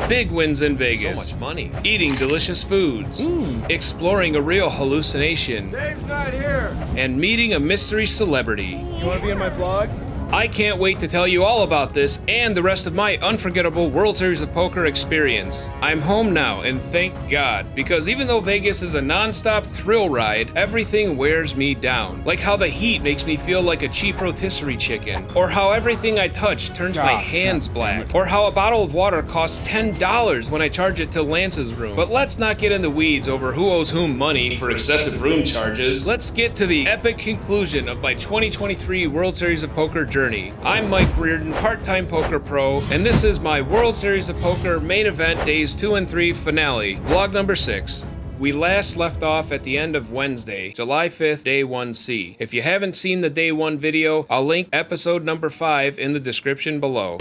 big wins in Vegas, So much money, eating delicious foods, exploring a real hallucination, Dave's not here. and meeting a mystery celebrity. You want to be in my vlog? I can't wait to tell you all about this and the rest of my unforgettable World Series of Poker experience. I'm home now, and thank God, because even though Vegas is a non-stop thrill ride, everything wears me down. Like how the heat makes me feel like a cheap rotisserie chicken, or how everything I touch turns my hands black, or how a bottle of water costs $10 when I charge it to Lance's room. But let's not get in the weeds over who owes whom money for excessive room charges. Let's get to the epic conclusion of my 2023 World Series of Poker journey. I'm Mike Reardon, part-time poker pro, and this is my World Series of Poker main event days 2 and 3 finale, vlog number 6. We last left off at the end of Wednesday, July 5th, day 1C. If you haven't seen the day 1 video, I'll link episode number 5 in the description below.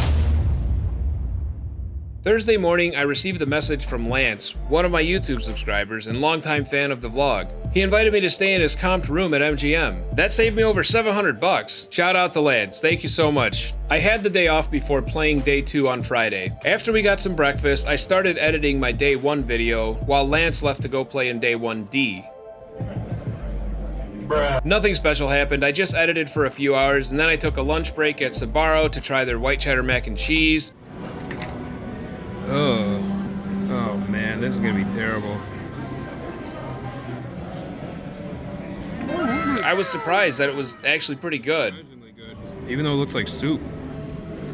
Thursday morning, I received a message from Lance, one of my YouTube subscribers and longtime fan of the vlog. He invited me to stay in his comped room at MGM. That saved me over $700. Shout out to Lance, thank you so much. I had the day off before playing day 2 on Friday. After we got some breakfast, I started editing my day 1 video while Lance left to go play in day 1D. Nothing special happened, I just edited for a few hours and then I took a lunch break at Sbarro to try their white cheddar mac and cheese. Oh man, this is gonna be terrible. I was surprised that it was actually pretty good. Even though it looks like soup.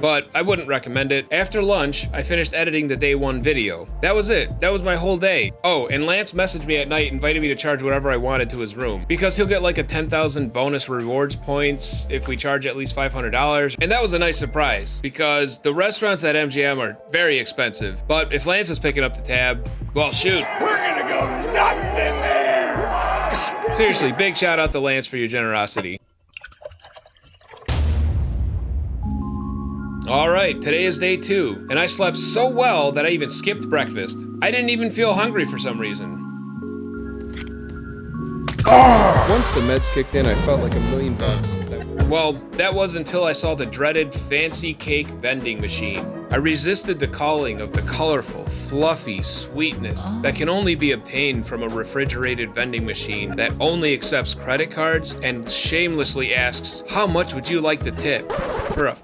But I wouldn't recommend it. After lunch, I finished editing the day 1 video. That was it. That was my whole day. Oh, and Lance messaged me at night, invited me to charge whatever I wanted to his room. Because he'll get like a 10,000 bonus rewards points if we charge at least $500. And that was a nice surprise, because the restaurants at MGM are very expensive. But if Lance is picking up the tab, well, shoot. We're gonna go nuts in there. Seriously, big shout out to Lance for your generosity. Alright, today is day 2, and I slept so well that I even skipped breakfast. I didn't even feel hungry for some reason. Once the meds kicked in, I felt like $1,000,000. Well, that was until I saw the dreaded fancy cake vending machine. I resisted the calling of the colorful, fluffy sweetness that can only be obtained from a refrigerated vending machine that only accepts credit cards and shamelessly asks, "How much would you like to tip?" For a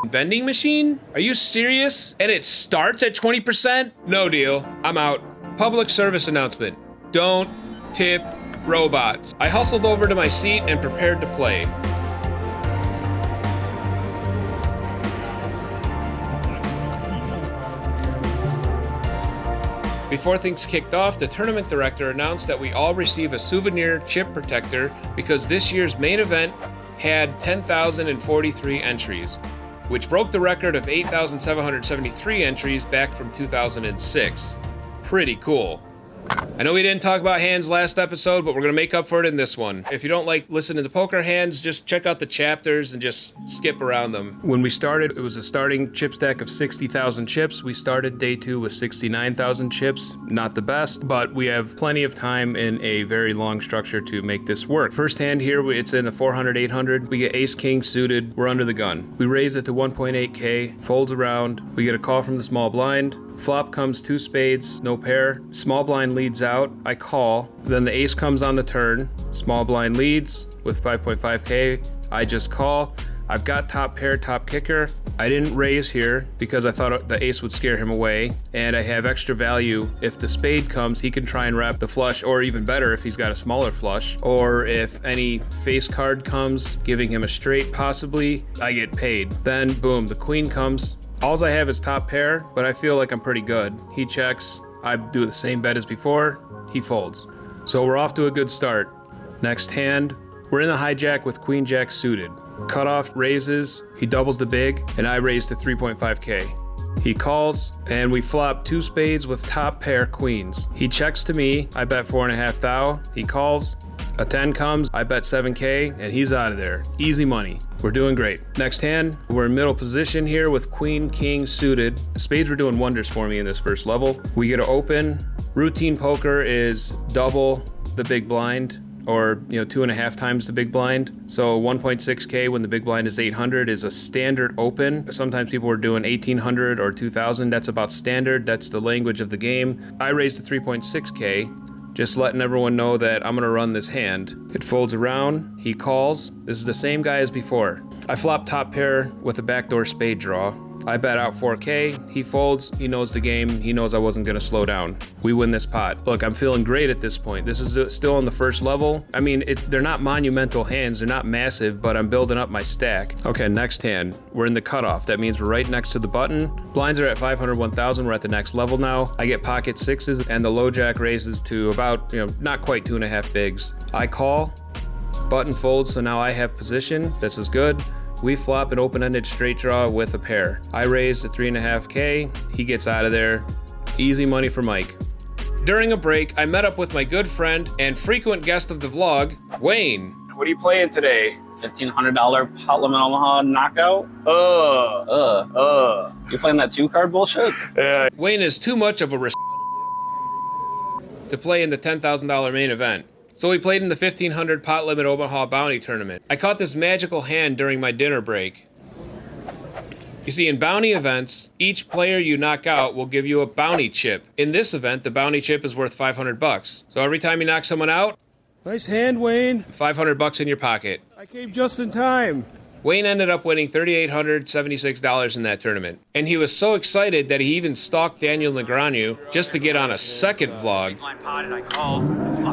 vending machine? Are you serious? And it starts at 20%? No deal. I'm out. Public service announcement. Don't tip robots. I hustled over to my seat and prepared to play. Before things kicked off, the tournament director announced that we all receive a souvenir chip protector because this year's main event had 10,043 entries, which broke the record of 8,773 entries back from 2006. Pretty cool. I know we didn't talk about hands last episode, but we're gonna make up for it in this one. If you don't like listening to poker hands, just check out the chapters and just skip around them. When we started, it was a starting chip stack of 60,000 chips. We started day 2 with 69,000 chips. Not the best, but we have plenty of time in a very long structure to make this work. First hand here, it's in the 400-800. We get ace king suited, we're under the gun. We raise it to 1.8K, folds around, we get a call from the small blind. Flop comes 2 spades, no pair. Small blind leads out, I call. Then the ace comes on the turn. Small blind leads with 5.5K. I just call. I've got top pair, top kicker. I didn't raise here because I thought the ace would scare him away. And I have extra value. If the spade comes, he can try and wrap the flush, or even better if he's got a smaller flush. Or if any face card comes, giving him a straight possibly, I get paid. Then boom, the queen comes. Alls I have is top pair, but I feel like I'm pretty good. He checks, I do the same bet as before, he folds. So we're off to a good start. Next hand, we're in the hijack with queen jack suited. Cutoff raises, he doubles the big, and I raise to 3.5K. He calls, and we flop 2 spades with top pair queens. He checks to me, I bet 4.5 thou, he calls, a 10 comes, I bet 7K, and he's out of there. Easy money. We're doing great. Next hand, we're in middle position here with queen, king suited. Spades were doing wonders for me in this first level. We get to open. Routine poker is double the big blind, or 2.5 times the big blind. So 1.6K when the big blind is 800 is a standard open. Sometimes people are doing 1800 or 2000. That's about standard. That's the language of the game. I raised to 3.6K, just letting everyone know that I'm gonna run this hand. It folds around, he calls. This is the same guy as before. I flop top pair with a backdoor spade draw. I bet out 4K, he folds, he knows the game, he knows I wasn't gonna slow down. We win this pot. Look, I'm feeling great at this point. This is still on the first level. I mean, they're not monumental hands, they're not massive, but I'm building up my stack. Okay, next hand, we're in the cutoff. That means we're right next to the button. Blinds are at 500, 1000, we're at the next level now. I get pocket sixes and the low jack raises to about, not quite 2.5 bigs. I call, button folds, so now I have position. This is good. We flop an open-ended straight draw with a pair. I raise to 3.5K, he gets out of there. Easy money for Mike. During a break, I met up with my good friend and frequent guest of the vlog, Wayne. What are you playing today? $1,500 pot limit Omaha knockout? You playing that 2-card bullshit? Yeah. Wayne is too much of a to play in the $10,000 main event. So we played in the 1,500 pot limit Omaha bounty tournament. I caught this magical hand during my dinner break. You see, in bounty events, each player you knock out will give you a bounty chip. In this event, the bounty chip is worth $500. So every time you knock someone out, Nice hand, Wayne. $500 in your pocket. I came just in time. Wayne ended up winning $3,876 in that tournament. And he was so excited that he even stalked Daniel Negreanu just to get on a second vlog.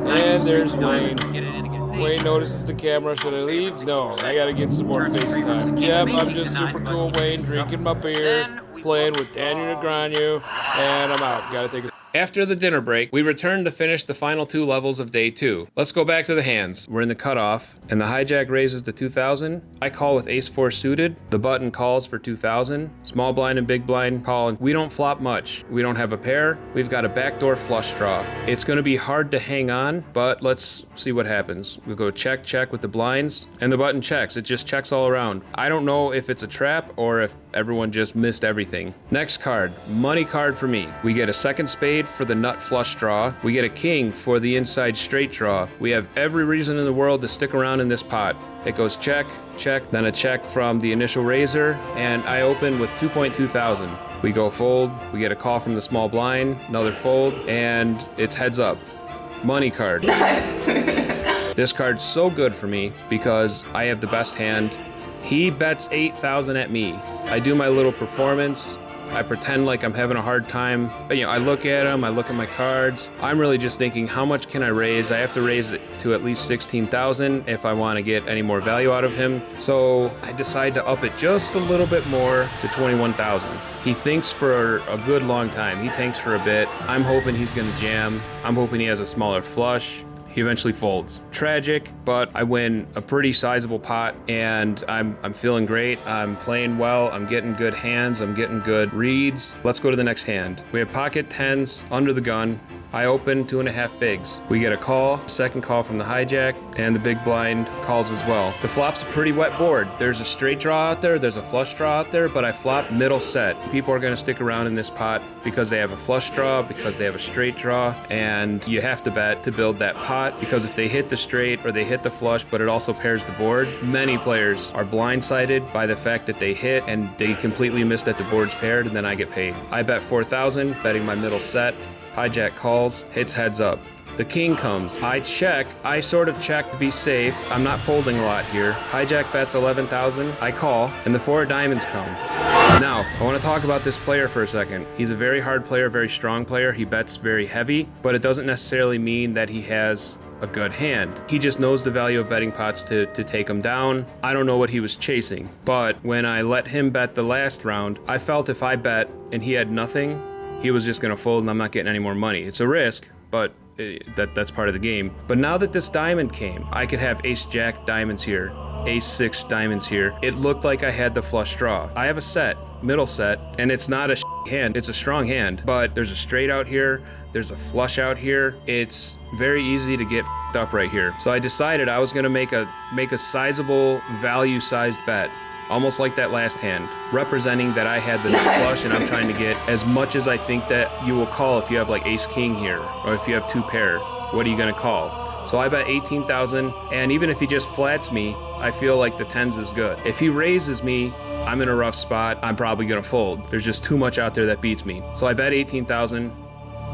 And there's Wayne. Wayne notices the camera. Should I leave? No, I gotta get some more FaceTime. Yep, I'm just super cool Wayne, drinking my beer, playing with Daniel Negreanu, and I'm out. Gotta take a... After the dinner break, we returned to finish the final 2 levels of day 2. Let's go back to the hands. We're in the cutoff, and the hijack raises to 2,000. I call with ace-4 suited. The button calls for 2,000. Small blind and big blind call. We don't flop much. We don't have a pair. We've got a backdoor flush draw. It's going to be hard to hang on, but let's see what happens. We'll go check, check with the blinds, and the button checks. It just checks all around. I don't know if it's a trap or if everyone just missed everything. Next card, money card for me. We get a second spade for the nut flush draw. We get a king for the inside straight draw. We have every reason in the world to stick around in this pot. It goes check, check, then a check from the initial raiser, and I open with 2.2 thousand. We go fold, we get a call from the small blind, another fold, and it's heads up. Money card. Nice. This card's so good for me because I have the best hand. He bets 8,000 at me. I do my little performance. I pretend like I'm having a hard time. But, I look at him, I look at my cards. I'm really just thinking, how much can I raise? I have to raise it to at least 16,000 if I want to get any more value out of him. So I decide to up it just a little bit more to 21,000. He thinks for a good long time. He tanks for a bit. I'm hoping he's going to jam. I'm hoping he has a smaller flush. He eventually folds. Tragic, but I win a pretty sizable pot, and I'm feeling great. I'm playing well. I'm getting good hands. I'm getting good reads. Let's go to the next hand. We have pocket tens under the gun. I open 2.5 bigs. We get a call, second call from the hijack, and the big blind calls as well. The flop's a pretty wet board. There's a straight draw out there, there's a flush draw out there, but I flop middle set. People are gonna stick around in this pot because they have a flush draw, because they have a straight draw, and you have to bet to build that pot, because if they hit the straight or they hit the flush, but it also pairs the board, many players are blindsided by the fact that they hit and they completely miss that the board's paired, and then I get paid. I bet 4,000, betting my middle set. Hijack calls, hits heads up. The king comes. I check. I sort of check to be safe. I'm not folding a lot here. Hijack bets 11,000. I call, and the 4 diamonds come. Now, I want to talk about this player for a second. He's a very hard player, very strong player. He bets very heavy, but it doesn't necessarily mean that he has a good hand. He just knows the value of betting pots to take him down. I don't know what he was chasing, but when I let him bet the last round, I felt if I bet and he had nothing, he was just gonna fold and I'm not getting any more money. It's a risk, but that's part of the game. But now that this diamond came, I could have ace-jack diamonds here, ace-6 diamonds here. It looked like I had the flush draw. I have a set, middle set, and it's not a hand, it's a strong hand, but there's a straight out here, there's a flush out here. It's very easy to get up right here. So I decided I was gonna make a sizable value-sized bet. Almost like that last hand, representing that I had the nut flush and I'm trying to get as much as I think that you will call if you have like ace king here, or if you have 2 pair. What are you gonna call? So I bet 18,000, and even if he just flats me, I feel like the 10s is good. If he raises me, I'm in a rough spot. I'm probably gonna fold. There's just too much out there that beats me. So I bet 18,000,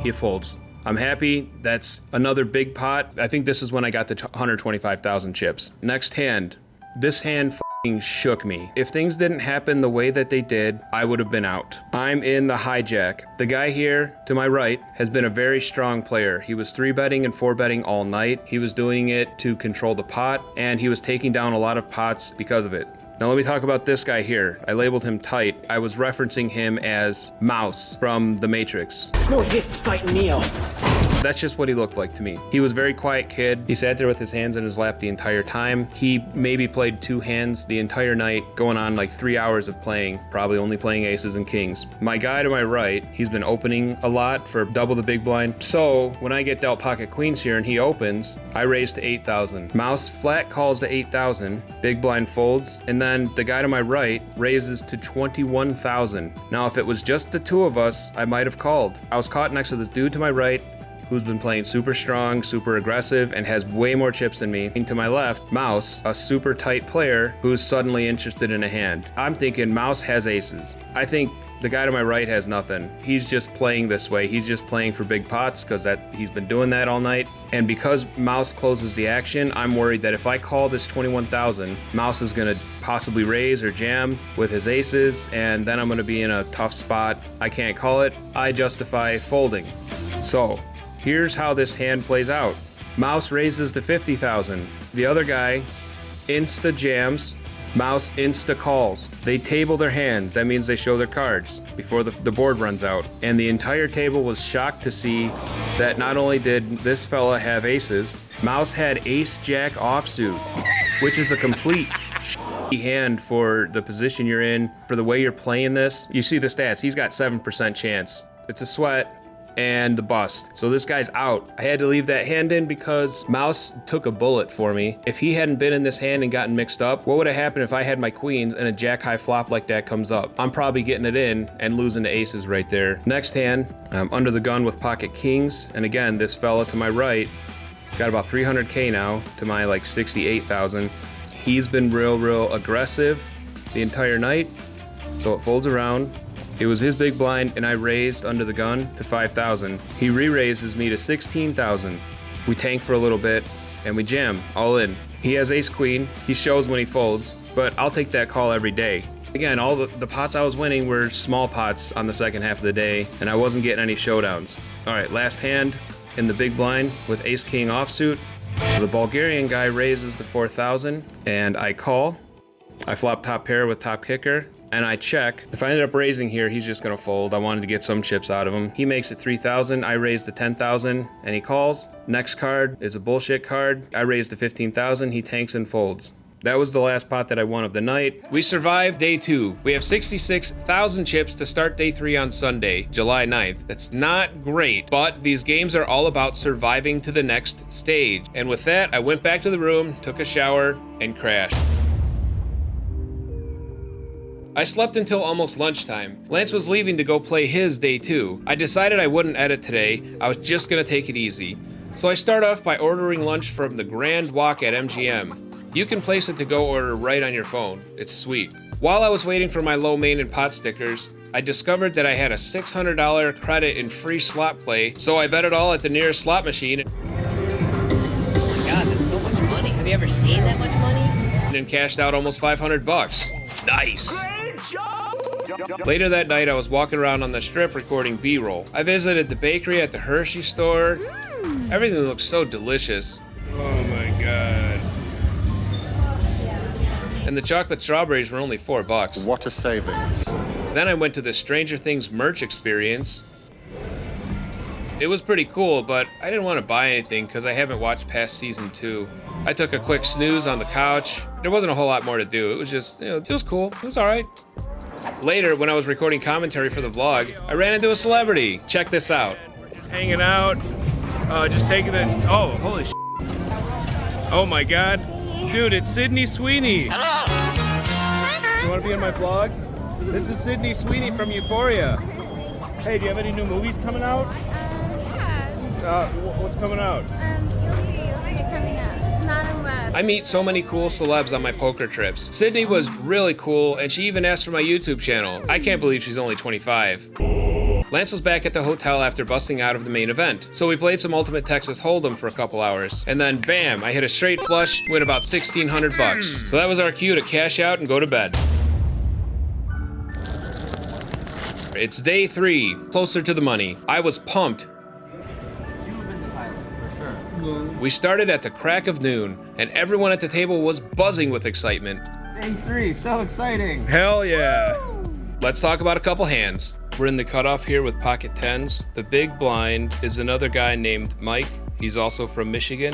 he folds. I'm happy. That's another big pot. I think this is when I got the 125,000 chips. Next hand. This hand shook me. If things didn't happen the way that they did, I would have been out. I'm in the hijack. The guy here to my right has been a very strong player. He was 3-betting and 4-betting all night. He was doing it to control the pot, and he was taking down a lot of pots because of it. Now let me talk about this guy here. I labeled him tight. I was referencing him as Mouse from The Matrix. Morpheus is fighting Neo. That's just what he looked like to me. He was a very quiet kid. He sat there with his hands in his lap the entire time. He maybe played 2 hands the entire night, going on like 3 hours of playing, probably only playing aces and kings. My guy to my right, he's been opening a lot for double the big blind. So when I get dealt pocket queens here and he opens, I raise to 8,000. Mouse flat calls to 8,000, big blind folds, and then the guy to my right raises to 21,000. Now if it was just the two of us, I might have called. I was caught next to this dude to my right, who's been playing super strong, super aggressive, and has way more chips than me. And to my left, Mouse, a super tight player who's suddenly interested in a hand. I'm thinking Mouse has aces. I think the guy to my right has nothing. He's just playing this way. He's just playing for big pots because he's been doing that all night. And because Mouse closes the action, I'm worried that if I call this 21,000, Mouse is gonna possibly raise or jam with his aces, and then I'm gonna be in a tough spot. I can't call it. I justify folding. So, here's how this hand plays out. Mouse raises to 50,000. The other guy insta jams. Mouse insta calls. They table their hands. That means they show their cards before the board runs out. And the entire table was shocked to see that not only did this fella have aces, Mouse had ace jack offsuit, which is a complete hand for the position you're in, for the way you're playing this. You see the stats. He's got 7% chance. It's a sweat and the bust. So this guy's out. I had to leave that hand in because Mouse took a bullet for me. If he hadn't been in this hand and gotten mixed up, what would have happened if I had my queens and a jack high flop like that comes up? I'm probably getting it in and losing to aces right there. Next hand, I'm under the gun with pocket kings. And again, this fella to my right got about 300K now to my like 68,000. He's been real aggressive the entire night. So it folds around. It was his big blind, and I raised under the gun to 5,000. He re-raises me to 16,000. We tank for a little bit, and we jam, all in. He has ace queen. He shows when he folds, but I'll take that call every day. Again, all the pots I was winning were small pots on the second half of the day, and I wasn't getting any showdowns. All right, last hand in the big blind with ace king offsuit. The Bulgarian guy raises to 4,000, and I call. I flop top pair with top kicker, and I check. If I ended up raising here, he's just gonna fold. I wanted to get some chips out of him. He makes it 3,000, I raise to 10,000, and he calls. Next card is a bullshit card. I raise to 15,000, he tanks and folds. That was the last pot that I won of the night. We survived day 2. We have 66,000 chips to start day 3 on Sunday, July 9th. That's not great, but these games are all about surviving to the next stage. And with that, I went back to the room, took a shower, and crashed. I slept until almost lunchtime. Lance was leaving to go play his day 2. I decided I wouldn't edit today. I was just gonna take it easy. So I start off by ordering lunch from the Grand Walk at MGM. You can place a to-go order right on your phone. It's sweet. While I was waiting for my low main and pot stickers, I discovered that I had a $600 credit in free slot play, so I bet it all at the nearest slot machine. Oh my god, that's so much money. Have you ever seen that much money? And cashed out almost $500. Nice. Later that night, I was walking around on the strip recording B-roll. I visited the bakery at the Hershey store. Everything looks so delicious. Oh my god. And the chocolate strawberries were only $4. What a savings. Then I went to the Stranger Things merch experience. It was pretty cool, but I didn't want to buy anything because I haven't watched past season 2. I took a quick snooze on the couch. There wasn't a whole lot more to do. It was just, it was cool. It was all right. Later, when I was recording commentary for the vlog, I ran into a celebrity. Check this out. Just hanging out, just taking the, oh, holy shit. Oh my god. Dude, it's Sydney Sweeney. Hello. You want to be in my vlog? This is Sydney Sweeney from Euphoria. Hey, do you have any new movies coming out? Yeah. What's coming out? You'll see. look at coming up. Modern Web. I meet so many cool celebs on my poker trips. Sydney was really cool, and she even asked for my YouTube channel. I can't believe she's only 25. Lance was back at the hotel after busting out of the main event, so we played some Ultimate Texas Hold'em for a couple hours, and then bam, I hit a straight flush, win about 1,600 bucks. So that was our cue to cash out and go to bed. It's day 3, closer to the money. I was pumped. We started at the crack of noon, and everyone at the table was buzzing with excitement. Day 3, so exciting. Hell yeah. Let's talk about a couple hands. We're in the cutoff here with pocket 10s. The big blind is another guy named Mike. He's also from Michigan.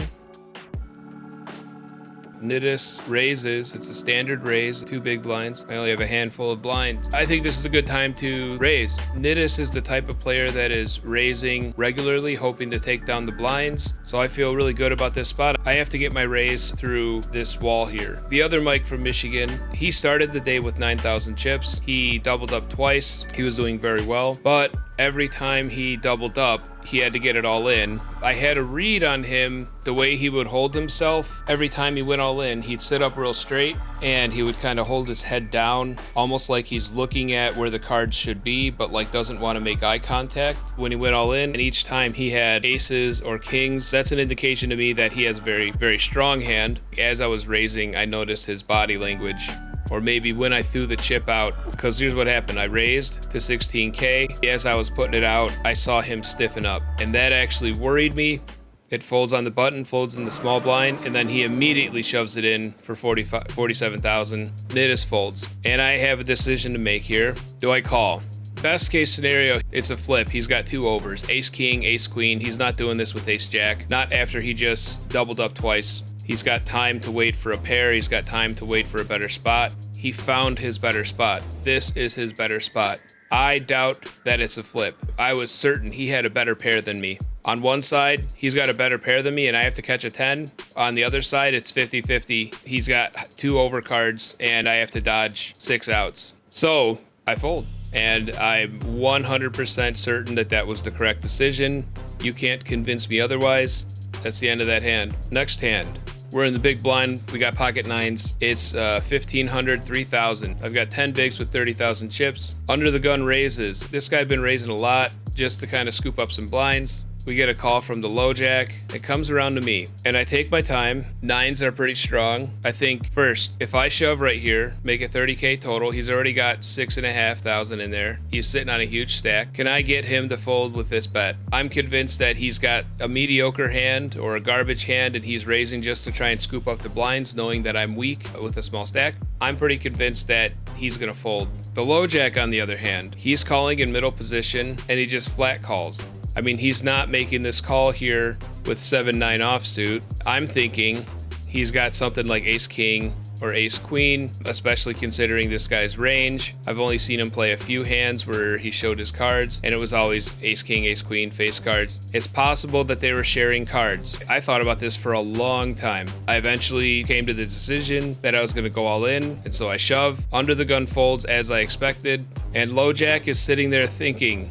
Nidus raises. It's a standard raise, 2 big blinds. I only have a handful of blinds. I think this is a good time to raise. Nidus is the type of player that is raising regularly, hoping to take down the blinds. So I feel really good about this spot. I have to get my raise through this wall here. The other Mike from Michigan, he started the day with 9,000 chips. He doubled up twice. He was doing very well, but every time he doubled up, he had to get it all in. I had a read on him, the way he would hold himself. Every time he went all in, he'd sit up real straight and he would kind of hold his head down, almost like he's looking at where the cards should be, but like doesn't want to make eye contact when he went all in. And each time he had aces or kings, that's an indication to me that he has a very, very strong hand. As I was raising, I noticed his body language. Or maybe when I threw the chip out, because here's what happened. I raised to 16K. As I was putting it out, I saw him stiffen up, and that actually worried me. It folds on the button, folds in the small blind, and then he immediately shoves it in for 47,000. Nidus folds. And I have a decision to make here. Do I call? Best case scenario, it's a flip. He's got 2 overs, ace king, ace queen. He's not doing this with ace jack, not after he just doubled up twice. He's got time to wait for a pair. He's got time to wait for a better spot. He found his better spot. This is his better spot. I doubt that it's a flip. I was certain he had a better pair than me. On one side, he's got a better pair than me and I have to catch a 10. On the other side, it's 50-50. He's got 2 overcards and I have to dodge 6 outs. So I fold. And I'm 100% certain that that was the correct decision. You can't convince me otherwise. That's the end of that hand. Next hand. We're in the big blind. We got pocket 9s. It's 1,500, 3,000. I've got 10 bigs with 30,000 chips. Under the gun raises. This guy been raising a lot just to kind of scoop up some blinds. We get a call from the low jack. It comes around to me and I take my time. 9s are pretty strong. I think first, if I shove right here, make it 30K total, he's already got 6,500 in there. He's sitting on a huge stack. Can I get him to fold with this bet? I'm convinced that he's got a mediocre hand or a garbage hand and he's raising just to try and scoop up the blinds, knowing that I'm weak with a small stack. I'm pretty convinced that he's gonna fold. The low jack, on the other hand, he's calling in middle position and he just flat calls. I mean, he's not making this call here with 7-9 offsuit. I'm thinking he's got something like ace king or ace queen, especially considering this guy's range. I've only seen him play a few hands where he showed his cards and it was always ace king, ace queen, face cards. It's possible that they were sharing cards. I thought about this for a long time. I eventually came to the decision that I was gonna go all in, and so I shove. Under the gun folds as I expected, and low jack is sitting there thinking.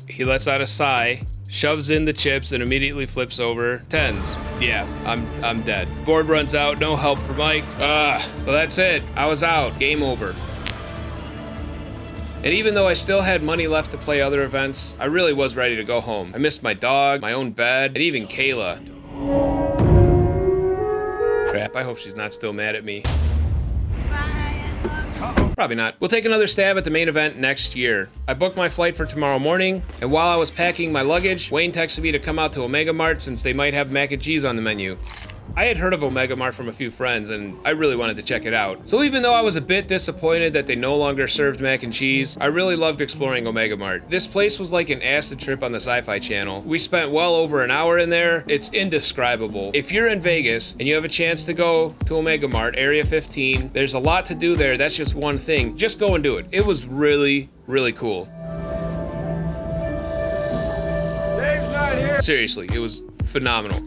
He lets out a sigh, shoves in the chips and immediately flips over 10s. Yeah, I'm dead. Board runs out, no help for Mike. So that's it. I was out. Game over. And even though I still had money left to play other events, I really was ready to go home. I missed my dog, my own bed, and even Kayla. Crap, I hope she's not still mad at me. Probably not. We'll take another stab at the main event next year. I booked my flight for tomorrow morning, and while I was packing my luggage, Wayne texted me to come out to Omega Mart since they might have mac and cheese on the menu. I had heard of Omega Mart from a few friends, and I really wanted to check it out. So even though I was a bit disappointed that they no longer served mac and cheese, I really loved exploring Omega Mart. This place was like an acid trip on the Sci-Fi Channel. We spent well over an hour in there. It's indescribable. If you're in Vegas and you have a chance to go to Omega Mart, Area 15, there's a lot to do there. That's just one thing. Just go and do it. It was really, really cool. Dave's not here. Seriously, it was phenomenal.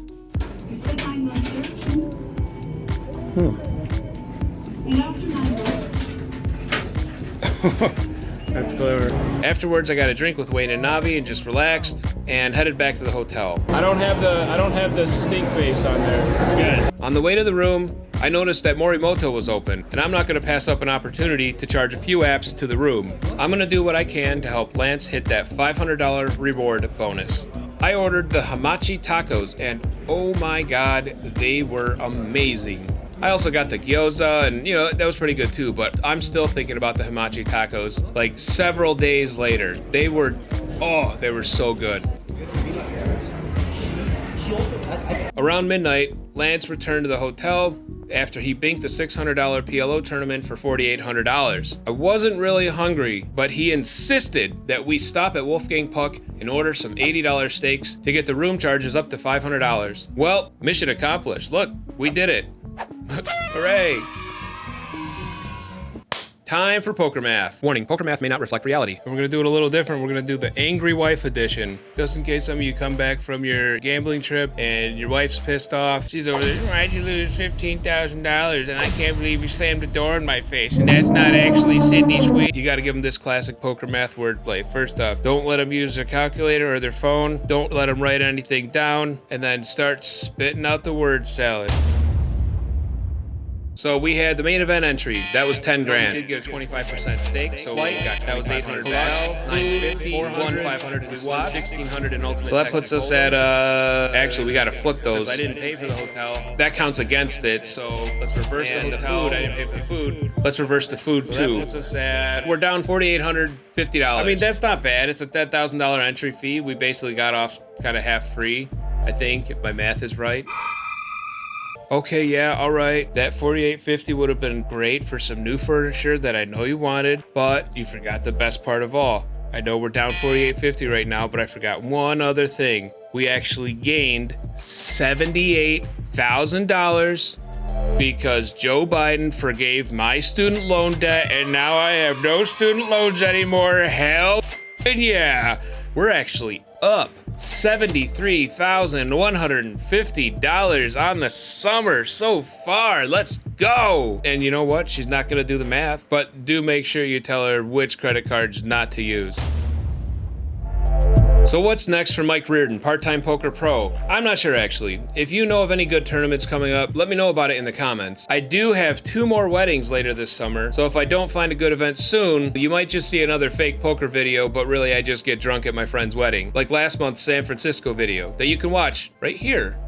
That's Clever. Afterwards, I got a drink with Wayne and Navi and just relaxed and headed back to the hotel. I don't have the stink face on there. Good. On the way to the room, I noticed that Morimoto was open, and I'm not going to pass up an opportunity to charge a few apps to the room. I'm going to do what I can to help Lance hit that $500 reward bonus. I ordered the Hamachi tacos, and oh my god, they were amazing. I also got the Gyoza, and you know, that was pretty good too, but I'm still thinking about the Hamachi tacos like several days later. They were so good. Around midnight, Lance returned to the hotel after he binked the $600 PLO tournament for $4,800. I wasn't really hungry, but he insisted that we stop at Wolfgang Puck and order some $80 steaks to get the room charges up to $500. Well, mission accomplished. Look, we did it. Hooray! Time for poker math. Warning, poker math may not reflect reality. We're gonna do it a little different. We're gonna do the Angry Wife edition. Just in case some of you come back from your gambling trip and your wife's pissed off. She's over there, why'd you lose $15,000? And I can't believe you slammed the door in my face. And that's not actually Sydney Sweet. You gotta give them this classic poker math wordplay. First off, don't let them use their calculator or their phone. Don't let them write anything down. And then start spitting out the word salad. So we had the main event entry. That was 10 grand. We did get a 25% stake, so we got that was 800 bucks, 950, 400, 500 in swaps, 1600 in ultimate. So that puts us at actually we got to flip those. I didn't pay for the hotel. That counts against it. So let's reverse the food. I didn't pay for the food. Let's reverse the food too. That puts us at we're down $4,850. I mean that's not bad. It's a $10,000 entry fee. We basically got off kind of half free, I think, if my math is right. Okay, yeah, all right. That $4,850 would have been great for some new furniture that I know you wanted, but you forgot the best part of all. I know we're down $4,850 right now, but I forgot one other thing. We actually gained $78,000 because Joe Biden forgave my student loan debt, and now I have no student loans anymore. Hell yeah, we're actually up $73,150 on the summer so far. Let's go. And you know what? She's not going to do the math, but do make sure you tell her which credit cards not to use. So what's next for Mike Reardon, part-time poker pro? I'm not sure actually. If you know of any good tournaments coming up, let me know about it in the comments. I do have 2 more weddings later this summer, so if I don't find a good event soon, you might just see another fake poker video, but really I just get drunk at my friend's wedding. Like last month's San Francisco video that you can watch right here.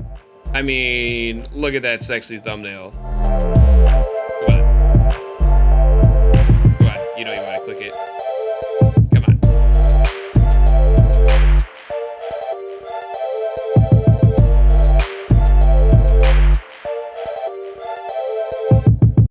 I mean, look at that sexy thumbnail.